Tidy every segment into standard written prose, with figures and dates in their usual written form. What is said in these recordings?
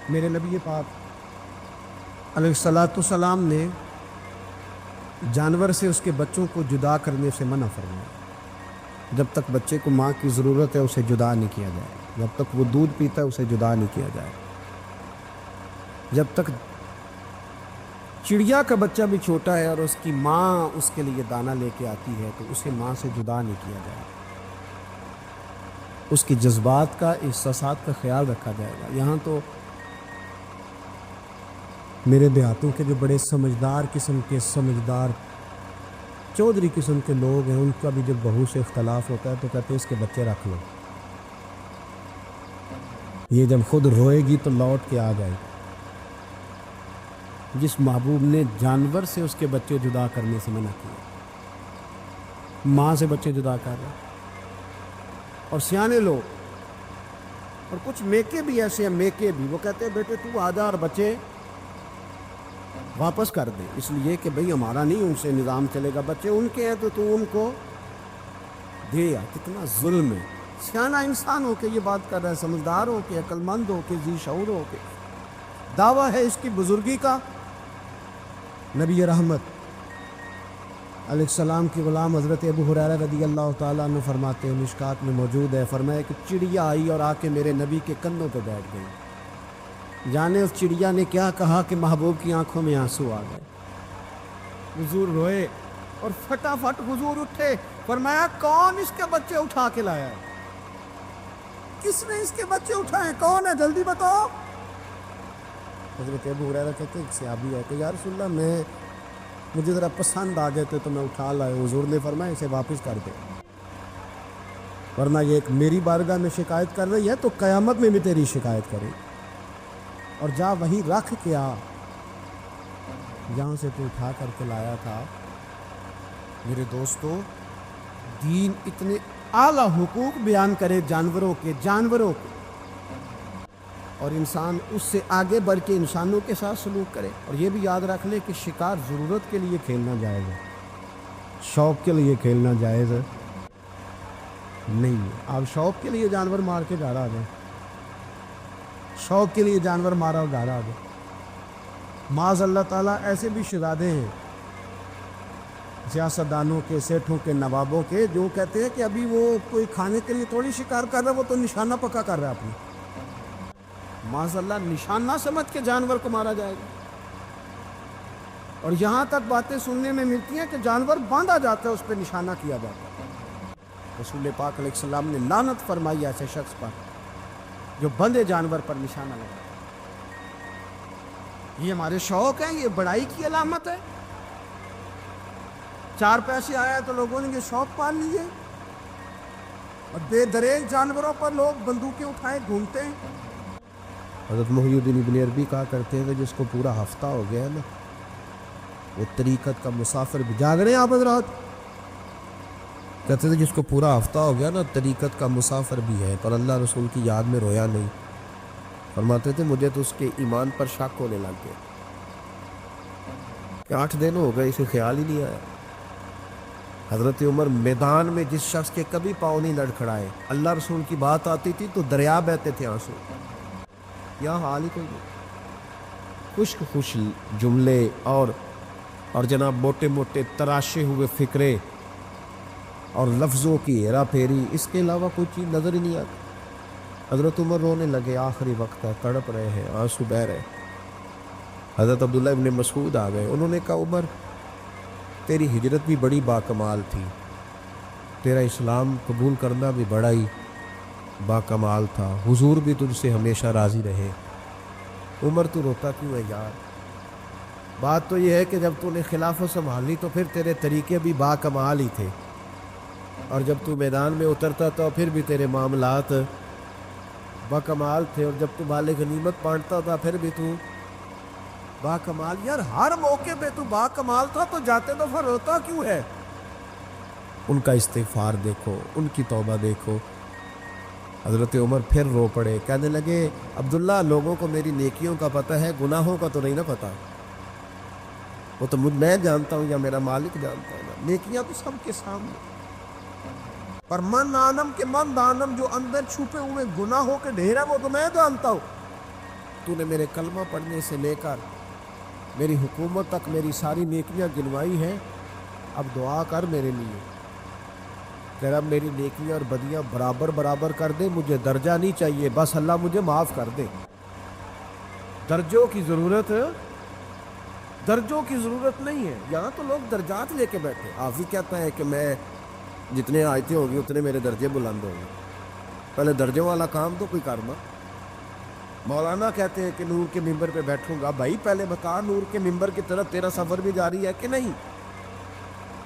میرے نبی پاک علیہ الصلاۃ والسلام نے جانور سے اس کے بچوں کو جدا کرنے سے منع فرمایا۔ جب تک بچے کو ماں کی ضرورت ہے اسے جدا نہیں کیا جائے، جب تک وہ دودھ پیتا ہے اسے جدا نہیں کیا جائے، جب تک چڑیا کا بچہ بھی چھوٹا ہے اور اس کی ماں اس کے لیے دانہ لے کے آتی ہے تو اسے ماں سے جدا نہیں کیا جائے، اس کے جذبات کا، احساسات کا خیال رکھا جائے گا۔ یہاں تو میرے دیہاتوں کے جو بڑے سمجھدار قسم کے چودھری قسم کے لوگ ہیں، ان کا بھی جب بہو سے اختلاف ہوتا ہے تو کہتے ہیں اس کے بچے رکھ لو، یہ جب خود روئے گی تو لوٹ کے آ جائے گی۔ جس محبوب نے جانور سے اس کے بچے جدا کرنے سے منع کیا، ماں سے بچے جدا کر رہے، اور سیانے لوگ اور کچھ میکے بھی ایسے ہیں، میکے بھی وہ کہتے ہیں بیٹے تو آ جا اور بچے واپس کر دے، اس لیے کہ بھئی ہمارا نہیں ان سے نظام چلے گا، بچے ان کے ہیں تو ان کو دے۔ یا کتنا ظلم ہے۔ سیانہ انسان ہو کے یہ بات کر رہا ہے، سمجھدار ہو کے، عقل مند ہو کے، ذی شعور ہو کے، دعویٰ ہے اس کی بزرگی کا۔ نبی رحمت علیہ السلام کی غلام حضرت ابو ہریرہ رضی اللہ تعالیٰ عنہ فرماتے ہیں، مشکات میں موجود ہے، فرمایا کہ چڑیا آئی اور آ کے میرے نبی کے کندھوں پہ بیٹھ گئی۔ جانے اس چڑیا نے کیا کہا کہ محبوب کی آنکھوں میں آنسو آ گئے، حضور روئے اور فٹافٹ حضور اٹھے، فرمایا کون اس کے بچے اٹھا کے لایا ہے؟ کس نے اس کے بچے اٹھائے؟ کون ہے؟ جلدی بتاؤ۔ حضرت ابو ہریرہ کہتے ہیں ایک صحابی ہے کہ یا رسول اللہ مجھے ذرا پسند آ گئے تھے تو میں اٹھا لایا۔ حضور نے فرمایا اسے واپس کر دے، ورنہ یہ ایک میری بارگاہ میں شکایت کر رہی ہے تو قیامت میں بھی تیری شکایت کرے، اور جا وہی رکھ کے آ جہاں سے تو اٹھا کر کے لایا تھا۔ میرے دوستو، دین اتنے اعلیٰ حقوق بیان کرے جانوروں کے، اور انسان اس سے آگے بڑھ کے انسانوں کے ساتھ سلوک کرے۔ اور یہ بھی یاد رکھ لے کہ شکار ضرورت کے لیے کھیلنا جائز ہے، شوق کے لیے کھیلنا جائز نہیں ہے۔ آپ شوق کے لیے جانور مار کے گھر آ جائیں، شوق کے لیے جانور مارا اور گھر آ جائیں۔ معاذ اللہ تعالیٰ ایسے بھی شہزادے ہیں سیاستدانوں کے، سیٹھوں کے، نوابوں کے، جو کہتے ہیں کہ ابھی وہ کوئی کھانے کے لیے تھوڑی شکار کر رہا ہے، وہ تو نشانہ پکا کر رہا ہے اپنا۔ معاذ اللہ نشانہ سمجھ کے جانور کو مارا جائے گا۔ اور یہاں تک باتیں سننے میں ملتی ہیں کہ جانور باندھا جاتا ہے، اس پہ نشانہ کیا جاتا ہے۔ رسول پاک علیہ السلام نے لعنت فرمائی ایسے شخص پر جو بندھے جانور پر نشانہ لگا۔ یہ ہمارے شوق ہیں، یہ بڑائی کی علامت ہے۔ 4 پیسے آیا تو لوگوں نے یہ شوق پال لیے، اور بے دریغ جانوروں پر لوگ بندوقیں اٹھائے گھومتے ہیں۔ حضرت محی الدین ابن عربی کہا کرتے ہیں کہ جس کو پورا ہفتہ ہو گیا ہے نا، وہ طریقت کا مسافر بھی، جاگ رہے ہیں آپ حضرات؟ کہتے تھے جس کو پورا ہفتہ ہو گیا نا طریقت کا مسافر بھی ہے، پر اللہ رسول کی یاد میں رویا نہیں۔ فرماتے تھے مجھے تو اس کے ایمان پر شک ہونے لگ گیا کہ 8 دن ہو گئے اسے خیال ہی نہیں آیا۔ حضرت عمر میدان میں جس شخص کے کبھی پاؤں نہیں لڑکھڑائے، اللہ رسول کی بات آتی تھی تو دریا بہتے تھے آنسو۔ یہاں حال ہی کوئی نہیں، خشک خوش جملے اور جناب موٹے موٹے تراشے ہوئے فکرے اور لفظوں کی ہیرا پھیری، اس کے علاوہ کوئی چیز نظر ہی نہیں آتی۔ حضرت عمر رونے لگے، آخری وقت ہے، تڑپ رہے ہیں، آنسو بہہ رہے۔ حضرت عبداللہ ابن مسعود آ گئے، انہوں نے کہا عمر تیری ہجرت بھی بڑی باکمال تھی، تیرا اسلام قبول کرنا بھی بڑا ہی باکمال تھا، حضور بھی تجھ سے ہمیشہ راضی رہے۔ عمر تو روتا کیوں ہے یار؟ بات تو یہ ہے کہ جب تو نے خلافت سنبھالی تو پھر تیرے طریقے بھی باکمال ہی تھے، اور جب تو میدان میں اترتا تو پھر بھی تیرے معاملات باکمال تھے، اور جب تو مال غنیمت بانٹتا تھا پھر بھی تو باکمال۔ یار ہر موقع پہ تو باکمال تھا تو جاتے دفعہ روتا کیوں ہے؟ ان کا استغفار دیکھو، ان کی توبہ دیکھو۔ حضرت عمر پھر رو پڑے، کہنے لگے عبداللہ لوگوں کو میری نیکیوں کا پتہ ہے، گناہوں کا تو نہیں نا پتہ، وہ تو میں جانتا ہوں یا میرا مالک جانتا ہے نا، نیکیاں تو سب کے سامنے، پر من آنم کے من دانم جو اندر چھپے ہوئے گناہوں کے ڈھیر ہے وہ تو میں جانتا ہوں۔ تو نے میرے کلمہ پڑھنے سے لے کر میری حکومت تک میری ساری نیکیاں گنوائی ہیں، اب دعا کر میرے لیے کہ رب میری نیکیاں اور بدیاں برابر برابر کر دے، مجھے درجہ نہیں چاہیے، بس اللہ مجھے معاف کر دے۔ درجوں کی ضرورت نہیں ہے، یہاں تو لوگ درجات لے کے بیٹھے۔ حافظ کہتا ہے کہ میں جتنے آیتیں ہوگی اتنے میرے درجے بلند ہوں گے، پہلے درجوں والا کام تو کوئی کرنا۔ مولانا کہتے ہیں کہ نور کے ممبر پہ بیٹھوں گا، بھائی پہلے بتا نور کے ممبر کی طرف تیرا سفر بھی جاری ہے کہ نہیں؟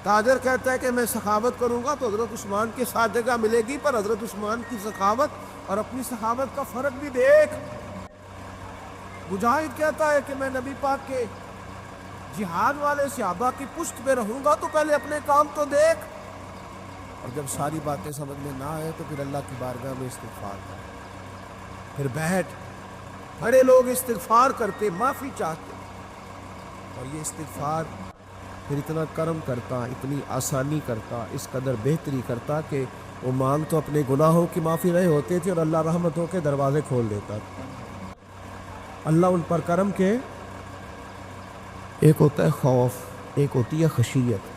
تاجر کہتا ہے کہ میں سخاوت کروں گا تو حضرت عثمان کے ساتھ جگہ ملے گی، پر حضرت عثمان کی سخاوت اور اپنی سخاوت کا فرق بھی دیکھ۔ مجاہد کہتا ہے کہ میں نبی پاک کے جہاد والے صحابہ کی پشت پہ رہوں گا تو پہلے اپنے کام تو دیکھ، اور جب ساری باتیں سمجھ میں نہ آئے تو پھر اللہ کی بارگاہ میں استغفار کر، پھر بیٹھ۔ بڑے لوگ استغفار کرتے، معافی چاہتے، اور یہ استغفار پھر اتنا کرم کرتا، اتنی آسانی کرتا، اس قدر بہتری کرتا کہ وہ مانگ تو اپنے گناہوں کی معافی رہے ہوتے تھے اور اللہ رحمتوں کے دروازے کھول دیتا تھا۔ اللہ ان پر کرم کے، ایک ہوتا ہے خوف، ایک ہوتی ہے خشیت۔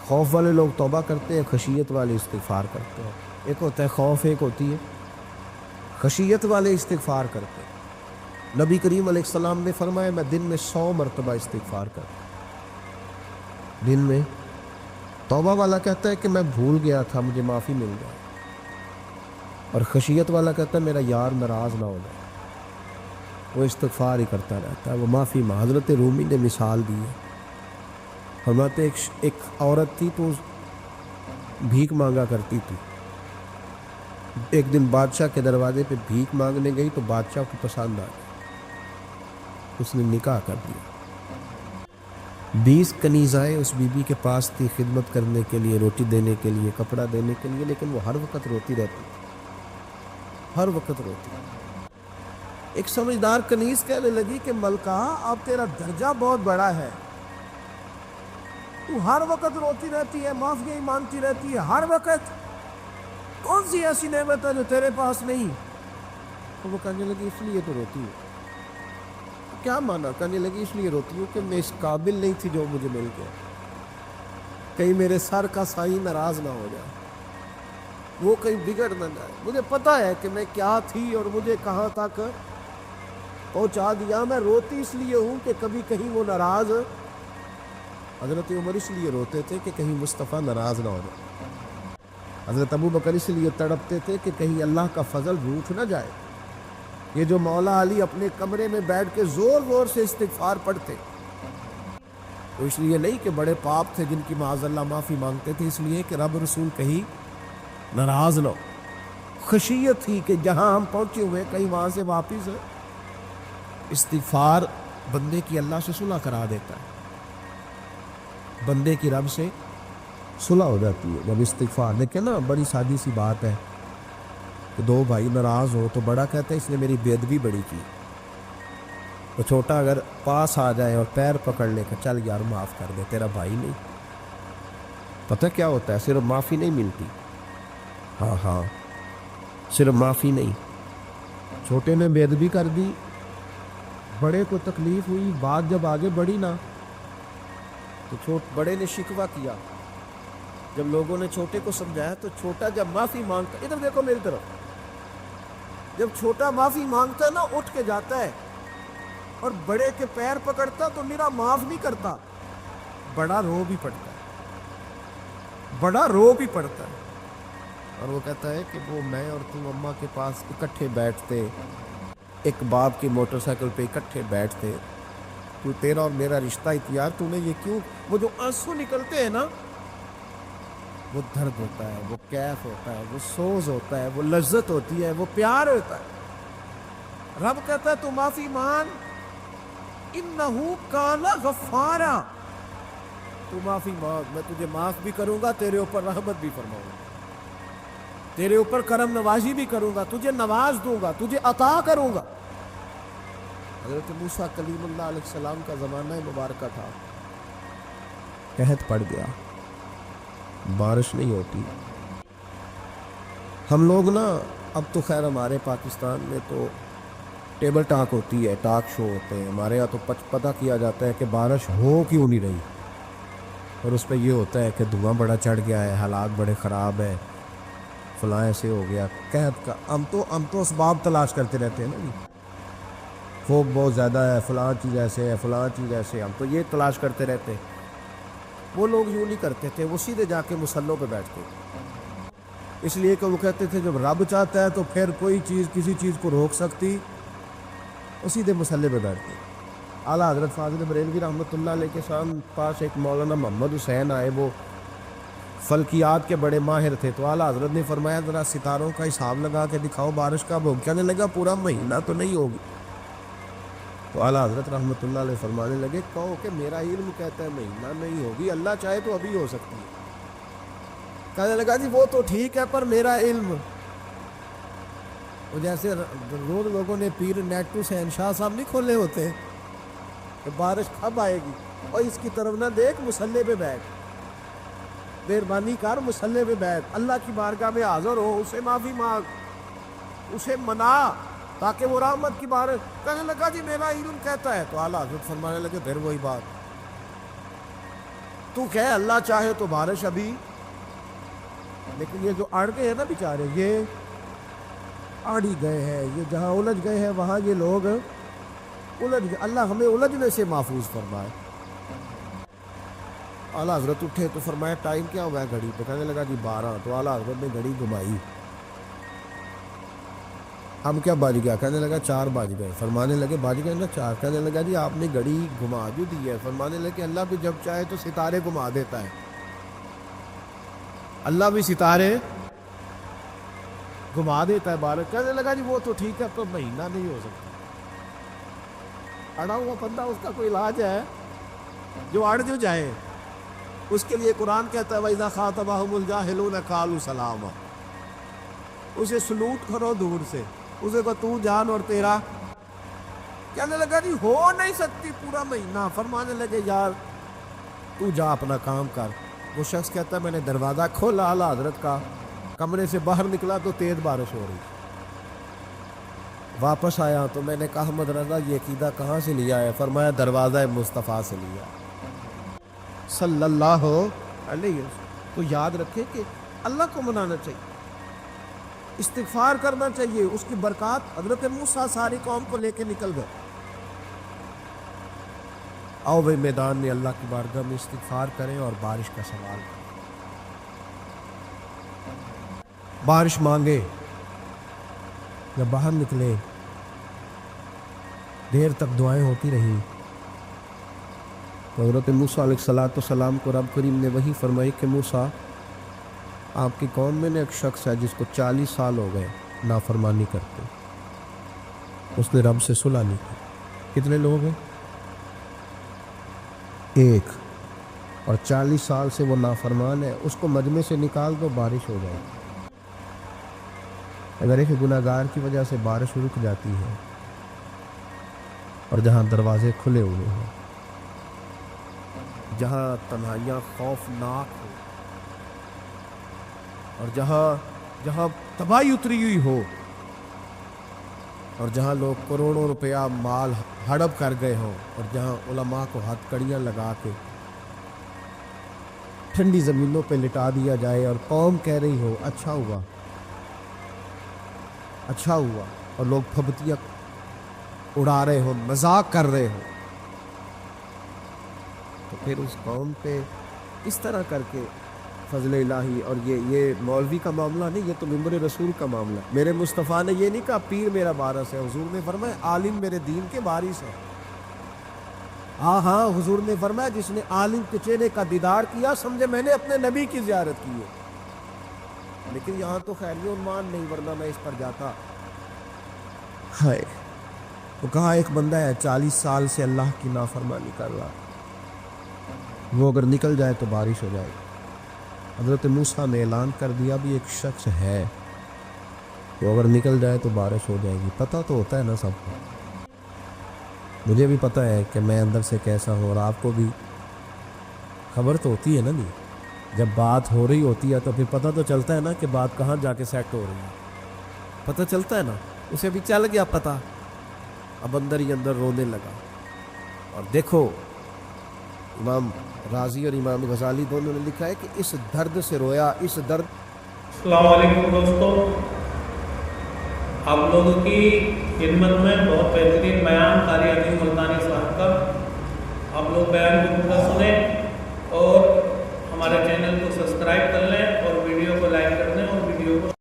خوف والے لوگ توبہ کرتے ہیں، خشیت والے استغفار کرتے ہیں۔ ایک ہوتا ہے خوف، ایک ہوتی ہے خشیت والے استغفار کرتے ہیں۔ نبی کریم علیہ السلام نے فرمایا میں دن میں 100 مرتبہ استغفار کرتا ہوں۔ دن میں توبہ والا کہتا ہے کہ میں بھول گیا تھا، مجھے معافی مل جائے، اور خشیت والا کہتا ہے میرا یار ناراض نہ ہو جائے، وہ استغفار ہی کرتا رہتا ہے، وہ معافی مانگ۔ حضرت رومی نے مثال دی ہے، فرماتے ایک عورت تھی تو بھیک مانگا کرتی تھی، ایک دن بادشاہ کے دروازے پہ بھیک مانگنے گئی تو بادشاہ کو پسند آ گئی، اس نے نکاح کر دیا۔ 20 کنیزائیں اس بی بی کے پاس تھی خدمت کرنے کے لیے، روٹی دینے کے لیے، کپڑا دینے کے لیے، لیکن وہ ہر وقت روتی رہتی تھی، ہر وقت روتی۔ ایک سمجھدار کنیز کہنے لگی کہ ملکہ اب تیرا درجہ بہت بڑا ہے، تو ہر وقت روتی رہتی ہے، معافی مانگتی رہتی ہے ہر وقت، کون سی ایسی نعمت ہے جو تیرے پاس نہیں؟ تو وہ کہنے لگی اس لیے تو روتی ہوں۔ کیا مانا؟ کہنے لگی اس لیے روتی ہوں کہ میں اس قابل نہیں تھی جو مجھے مل گیا، کہیں میرے سر کا سائیں ناراض نہ ہو جائے، وہ کہیں بگڑ نہ جائے، مجھے پتا ہے کہ میں کیا تھی اور مجھے کہاں تک پہنچا دیا، میں روتی اس لیے ہوں کہ کبھی کہیں وہ ناراض۔ حضرت عمر اس لیے روتے تھے کہ کہیں مصطفیٰ ناراض نہ ہو جائے، حضرت ابو بکر اس لیے تڑپتے تھے کہ کہیں اللہ کا فضل روٹھ نہ جائے۔ یہ جو مولا علی اپنے کمرے میں بیٹھ کے زور زور سے استغفار پڑھتے، تو اس لیے نہیں کہ بڑے پاپ تھے جن کی معاذ اللہ معافی مانگتے تھے، اس لیے کہ رب رسول کہیں ناراض نہ ہو۔ خشیت تھی کہ جہاں ہم پہنچے ہوئے کہیں وہاں سے واپس۔ استغفار بندے کی اللہ سے صلح کرا دیتا ہے، بندے کی رب سے صلح ہو جاتی ہے جب استغفار۔ دیکھیں نا، بڑی سادی سی بات ہے کہ دو بھائی ناراض ہو تو بڑا کہتا ہے اس نے میری بے ادبی بڑی کی، تو چھوٹا اگر پاس آ جائے اور پیر پکڑ لے کہ چل یار معاف کر دے، تیرا بھائی نہیں۔ پتہ کیا ہوتا ہے؟ صرف معافی نہیں ملتی، ہاں صرف معافی نہیں، چھوٹے نے بے ادبی کر دی، بڑے کو تکلیف ہوئی، بات جب آگے بڑھی نا تو بڑے نے شکوہ کیا، جب لوگوں نے چھوٹے کو سمجھایا تو چھوٹا جب معافی مانگتا، ادھر دیکھو میری طرف، جب چھوٹا معافی مانگتا ہے نا اٹھ کے جاتا ہے، اور بڑے کے پیر پکڑتا تو میرا معاف نہیں کرتا، بڑا رو بھی پڑتا ہے، بڑا رو بھی پڑتا ہے، اور وہ کہتا ہے کہ وہ میں اور تم اماں کے پاس اکٹھے بیٹھتے، ایک باپ کی موٹر سائیکل پہ اکٹھے بیٹھتے، تو تیرا اور میرا رشتہ اتیار، تو نے یہ کیوں؟ وہ جو آنسو نکلتے ہیں نا، وہ درد ہوتا ہے، وہ کیف ہوتا ہے، وہ سوز ہوتا ہے، وہ لذت ہوتی ہے، وہ پیار ہوتا ہے۔ رب کہتا ہے تو معافی مانگ، انہو کان غفارا، تو معافی مانگ، میں تجھے معاف بھی کروں گا، تیرے اوپر رحمت بھی فرماؤں گا، تیرے اوپر کرم نوازی بھی کروں گا، تجھے نواز دوں گا، تجھے عطا کروں گا۔ حضرت موسیٰ کلیم اللہ علیہ السلام کا زمانہ مبارکہ تھا، قحط پڑ گیا، بارش نہیں ہوتی۔ ہم لوگ نا اب تو خیر ہمارے پاکستان میں تو ٹیبل ٹاک ہوتی ہے، ٹاک شو ہوتے ہیں ہمارے یہاں، تو پتہ کیا جاتا ہے کہ بارش ہو کیوں نہیں رہی، اور اس پہ یہ ہوتا ہے کہ دھواں بڑا چڑھ گیا ہے، حالات بڑے خراب ہیں، فلاں ایسے ہو گیا قحط کا۔ ہم تو اسباب تلاش کرتے رہتے ہیں نا جی، فوق بہت زیادہ ہے، فلاں چیز ایسے ہے، فلاں چیز ایسے، ہم تو یہ تلاش کرتے رہتے ہیں۔ وہ لوگ یوں نہیں کرتے تھے، وہ سیدھے جا کے مصلوں پہ بیٹھتے تھے، اس لیے کہ وہ کہتے تھے جب رب چاہتا ہے تو پھر کوئی چیز کسی چیز کو روک سکتی، وہ سیدھے مصلے پہ بیٹھتے۔ اعلیٰ حضرت فاضل بریلوی رحمۃ اللہ علیہ کے پاس ایک مولانا محمد حسین آئے، وہ فلکیات کے بڑے ماہر تھے، تو اعلیٰ حضرت نے فرمایا ذرا ستاروں کا حساب لگا کے دکھاؤ بارش کب ہوگی۔ کہنے لگا پورا مہینہ تو نہیں ہوگی۔ تو اعلیٰ حضرت رحمۃ اللہ علیہ فرمانے لگے کہو کہ میرا علم کہتا ہے مہینہ نہیں ہوگی، اللہ چاہے تو ابھی ہو سکتی ہے۔ کہنے لگا جی وہ تو ٹھیک ہے پر میرا علم، وہ جیسے روز لوگوں نے پیر نیٹو حسین شاہ صاحب نہیں کھولے ہوتے کہ بارش کب آئے گی، اور اس کی طرف نہ دیکھ، مصلے پہ بیٹھ، مہربانی کر مصلے پہ بیٹھ، اللہ کی بارگاہ میں حاضر ہو، اسے معافی مانگ، اسے منا تاکہ وہ رحمت کی بارش۔ کہنے لگا جی میرا علم کہتا ہے۔ تو اعلیٰ حضرت فرمانے لگے پھر وہی بات، تو کہ اللہ چاہے تو بارش ابھی، لیکن یہ جو اڑ گئے ہیں نا بیچارے، یہ اڑ ہی گئے ہیں، یہ جہاں الجھ گئے ہیں وہاں یہ لوگ الجھ گئے، اللہ ہمیں الجھنے سے محفوظ فرمائے۔ اعلیٰ حضرت اٹھے تو فرمایا ٹائم کیا ہوا ہے گھڑی پہ؟ کہنے لگا جی 12۔ تو اعلیٰ حضرت نے گھڑی گھمائی، ہم کیا بج گیا؟ کہنے لگا 4 بج گئے۔ فرمانے لگے بج گئے نا 4؟ کہنے لگا جی آپ نے گھڑی گھما جو دی ہے۔ فرمانے لگے اللہ بھی جب چاہے تو ستارے گھما دیتا ہے، اللہ بھی ستارے گھما دیتا ہے بارش۔ کہنے لگا جی وہ تو ٹھیک ہے تو مہینہ نہیں ہو سکتا۔ اڑا ہوا بندہ، اس کا کوئی علاج ہے؟ جو اڑ جو جائے اس کے لیے قرآن کہتا ہے وَإِذَا خَاطَبَهُمُ الْجَاهِلُونَ قَالُوا سَلَامًا، اسے سلوٹ کرو دور سے، اسے کو تو جان اور تیرا۔ کہنے لگا جی ہو نہیں سکتی پورا مہینہ۔ فرمانے لگے یار تو جا اپنا کام کر۔ وہ شخص کہتا ہے میں نے دروازہ کھولا اعلیٰ حضرت کا، کمرے سے باہر نکلا تو تیز بارش ہو رہی، واپس آیا تو میں نے کہا احمد رضا یہ عقیدہ کہاں سے لیا ہے؟ فرمایا دروازہ مصطفیٰ سے لیا صلی اللہ علیہ وسلم۔ تو یاد رکھے کہ اللہ کو منانا چاہیے، استغفار کرنا چاہیے، اس کی برکات۔ حضرت موسیٰ ساری قوم کو لے کے نکل گئے، آؤ بھائی میدان میں اللہ کی بارگاہ میں استغفار کریں اور بارش کا سوال کریں، بارش مانگے۔ جب باہر نکلے دیر تک دعائیں ہوتی رہی، تو حضرت موسیٰ علیہ السلام کو رب کریم نے وہی فرمائی کہ موسیٰ آپ کی قوم میں نے ایک شخص ہے جس کو 40 سال ہو گئے نافرمانی کرتے، اس نے رب سے صلح نہیں کی۔ کتنے لوگ ہیں؟ ایک، اور 40 سال سے وہ نافرمان ہے، اس کو مجمع سے نکال دو بارش ہو جائے گی۔ اگر ایک گناہ گار کی وجہ سے بارش رک جاتی ہے، اور جہاں دروازے کھلے ہوئے ہیں، جہاں تنہائیاں خوفناک ہو، اور جہاں تباہی اتری ہوئی ہو، اور جہاں لوگ کروڑوں روپیہ مال ہڑپ کر گئے ہوں، اور جہاں علماء کو ہاتھ کڑیاں لگا کے ٹھنڈی زمینوں پہ لٹا دیا جائے، اور قوم کہہ رہی ہو اچھا ہوا اچھا ہوا، اور لوگ پھبتیاں اڑا رہے ہوں، مذاق کر رہے ہوں، تو پھر اس قوم پہ اس طرح کر کے فضل الہی۔ اور یہ مولوی کا معاملہ نہیں، یہ تو ممبر رسول کا معاملہ ہے۔ میرے مصطفیٰ نے یہ نہیں کہا پیر میرا وارث ہے، حضور نے فرمایا عالم میرے دین کے وارث ہے۔ ہاں حضور نے فرمایا جس نے عالم کے چہرے کا دیدار کیا سمجھے میں نے اپنے نبی کی زیارت کی ہے۔ لیکن یہاں تو خیری عنوان نہیں، ورنہ میں اس پر جاتا۔ ہائے، وہ کہا ایک بندہ ہے 40 سال سے اللہ کی نافرمانی کر رہا، وہ اگر نکل جائے تو بارش ہو جائے گی۔ حضرت موسیٰ نے اعلان کر دیا بھی ایک شخص ہے، وہ اگر نکل جائے تو بارش ہو جائے گی۔ پتہ تو ہوتا ہے نا سب کو، مجھے بھی پتہ ہے کہ میں اندر سے کیسا ہوں، اور آپ کو بھی خبر تو ہوتی ہے نا نہیں، جب بات ہو رہی ہوتی ہے تو پھر پتہ تو چلتا ہے نا کہ بات کہاں جا کے سیٹ ہو رہی ہے، پتہ چلتا ہے نا، اسے بھی چل گیا پتہ اب اندر ہی اندر رونے لگا. اور دیکھو امام رازی اور امام غزالی دونوں نے لکھا ہے کہ اس درد سے رویا, اس درد. السلام علیکم دوستو, آپ لوگوں کی خدمت میں بہت بہترین بیان قاری عظیم ملتانی